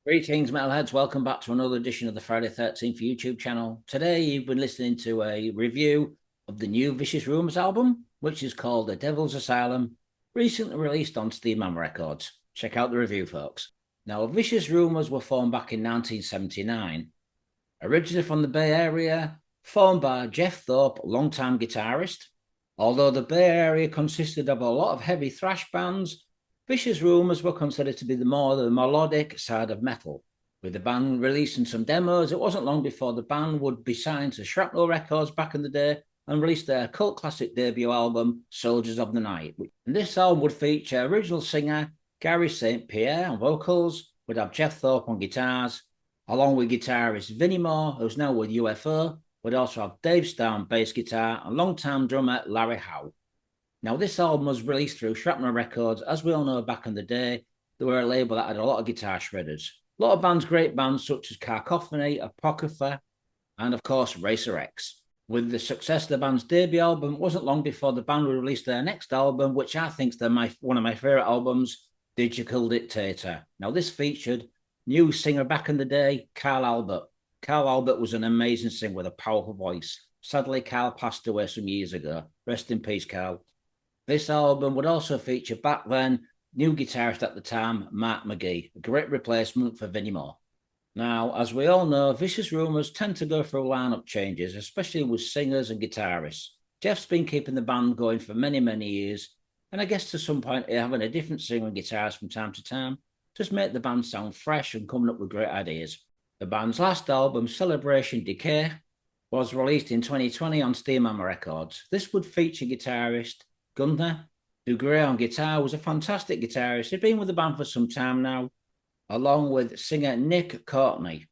Greetings, metalheads. Welcome back to another edition of the Friday 13th YouTube channel. Today, you've been listening to a review of the new Vicious Rumours album, which is called The Devils Asylum, recently released on Steamhammer Records. Check out the review, folks. Now, Vicious Rumours were formed back in 1979. Originally from the Bay Area, formed by Geoff Thorpe, longtime guitarist. Although the Bay Area consisted of a lot of heavy thrash bands, Vicious Rumours were considered to be the melodic side of metal. With the band releasing some demos, it wasn't long before the band would be signed to Shrapnel Records back in the day and release their cult classic debut album, Soldiers of the Night. And this album would feature original singer Gary St. Pierre on vocals, would have Geoff Thorpe on guitars, along with guitarist Vinnie Moore, who's now with UFO, would also have Dave Starr on bass guitar and longtime drummer Larry Howe. Now, this album was released through Shrapnel Records. As we all know, back in the day, they were a label that had a lot of guitar shredders. A lot of bands, great bands such as Cacophony, Apocrypha, and of course, Racer X. With the success of the band's debut album, it wasn't long before the band would release their next album, which I think is one of my favourite albums, Digital Dictator. Now, this featured new singer back in the day, Carl Albert. Carl Albert was an amazing singer with a powerful voice. Sadly, Carl passed away some years ago. Rest in peace, Carl. This album would also feature back then new guitarist at the time, Mark McGee, a great replacement for Vinnie Moore. Now, as we all know, Vicious Rumours tend to go through lineup changes, especially with singers and guitarists. Geoff's been keeping the band going for many, many years, and I guess to some point having a different singer and guitarist from time to time just make the band sound fresh and coming up with great ideas. The band's last album, Celebration Decay, was released in 2020 on Steamhammer Records. This would feature guitarist Gunther Dugray on guitar, was a fantastic guitarist. He'd been with the band for some time now, along with singer Nick Courtney.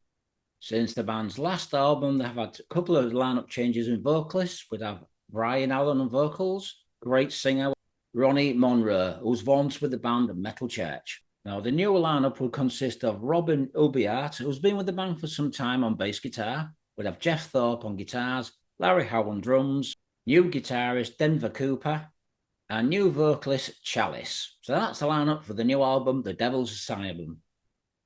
Since the band's last album, they have had a couple of lineup changes in vocalists. We'd have Brian Allen on vocals, great singer, Ronnie Monroe, who's once with the band Metal Church. Now, the new lineup would consist of Robin Ubiart, who's been with the band for some time on bass guitar. We'd have Geoff Thorpe on guitars, Larry Howe on drums, new guitarist Denver Cooper, and new vocalist Chalice. So that's the lineup for the new album, The Devils Asylum.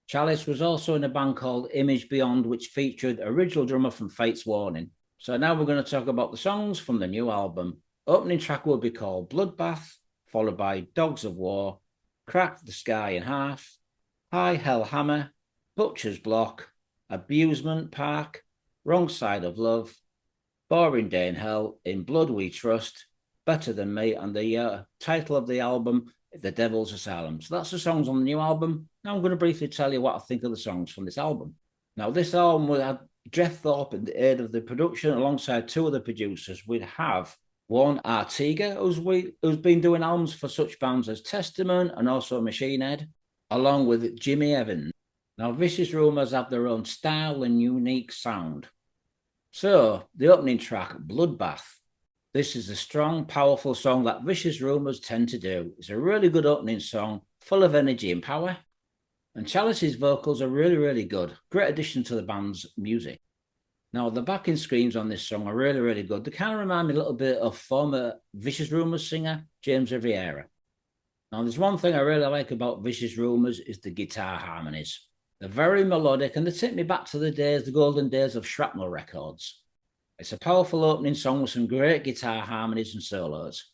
Chalice was also in a band called Image Beyond, which featured original drummer from Fate's Warning. So now we're going to talk about the songs from the new album. Opening track will be called Bloodbath, followed by Dogs of War, Crack the Sky in Half, High Hell Hammer, Butcher's Block, Abusement Park, Wrong Side of Love, Boring Day in Hell, In Blood We Trust, Better Than Me, and the title of the album, The Devils Asylum. So that's the songs on the new album. Now I'm going to briefly tell you what I think of the songs from this album. Now, this album will have Geoff Thorpe in the aid of the production alongside two other producers. We'd have Warren Artiga, who's been doing albums for such bands as Testament and also Machine Head, along with Jimmy Evans. Now, Vicious Rumours have their own style and unique sound. So, the opening track, Bloodbath. This is a strong, powerful song that Vicious Rumours tend to do. It's a really good opening song, full of energy and power. And Chalice's vocals are really, really good. Great addition to the band's music. Now, the backing screams on this song are really, really good. They kind of remind me a little bit of former Vicious Rumours singer, James Riviera. Now, there's one thing I really like about Vicious Rumours is the guitar harmonies. They're very melodic and they take me back to the golden days of Shrapnel Records. It's a powerful opening song with some great guitar harmonies and solos.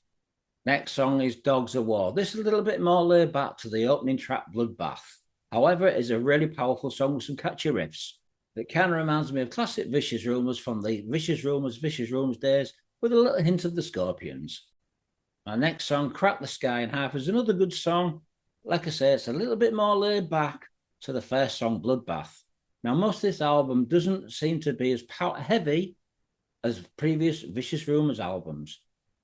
Next song is Dogs of War. This is a little bit more laid back to the opening track, Bloodbath. However, it is a really powerful song with some catchy riffs. It kind of reminds me of classic Vicious Rumours from the Vicious Rumours days with a little hint of the Scorpions. Our next song, Crack the Sky in Half, is another good song. Like I say, it's a little bit more laid back to the first song, Bloodbath. Now, most of this album doesn't seem to be as heavy as previous Vicious Rumours albums.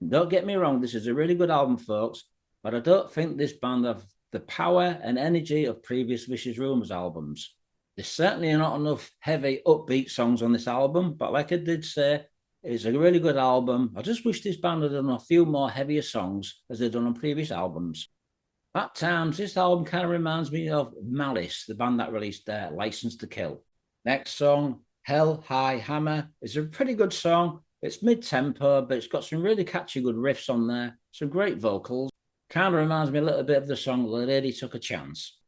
Don't get me wrong, this is a really good album, folks, but I don't think this band have the power and energy of previous Vicious Rumours albums. There's certainly not enough heavy, upbeat songs on this album, but like I did say, it's a really good album. I just wish this band had done a few more heavier songs as they've done on previous albums. At times, this album kind of reminds me of Malice, the band that released their License to Kill. Next song, Hell High Hammer, is a pretty good song. It's mid-tempo, but it's got some really catchy good riffs on there, some great vocals. Kind of reminds me a little bit of the song The Lady Took a Chance.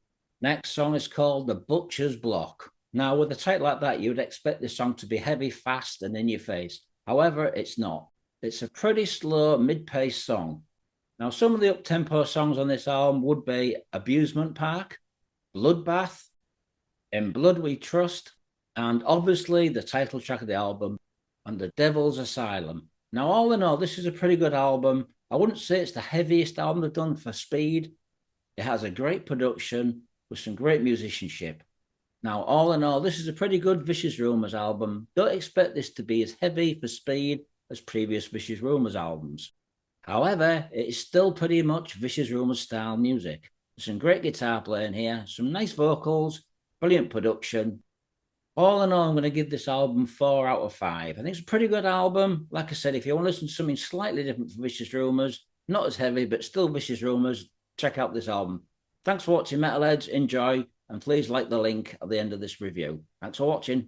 Next song is called The Butcher's Block. Now, with a title like that, you would expect this song to be heavy, fast, and in your face. However, it's not. It's a pretty slow, mid-paced song. Now, some of the up-tempo songs on this album would be Abusement Park, Bloodbath, In Blood We Trust, and obviously the title track of the album, and The Devils Asylum. Now, all in all, this is a pretty good album. I wouldn't say it's the heaviest album they've done for speed. It has a great production with some great musicianship. Now, all in all, this is a pretty good Vicious Rumours album. Don't expect this to be as heavy for speed as previous Vicious Rumours albums. However, it is still pretty much Vicious Rumours style music. There's some great guitar playing here, some nice vocals, brilliant production. All in all, I'm going to give this album 4 out of 5. I think it's a pretty good album. Like I said, if you want to listen to something slightly different from Vicious Rumours, not as heavy, but still Vicious Rumours, check out this album. Thanks for watching, Metalheads. Enjoy, and please like the link at the end of this review. Thanks for watching.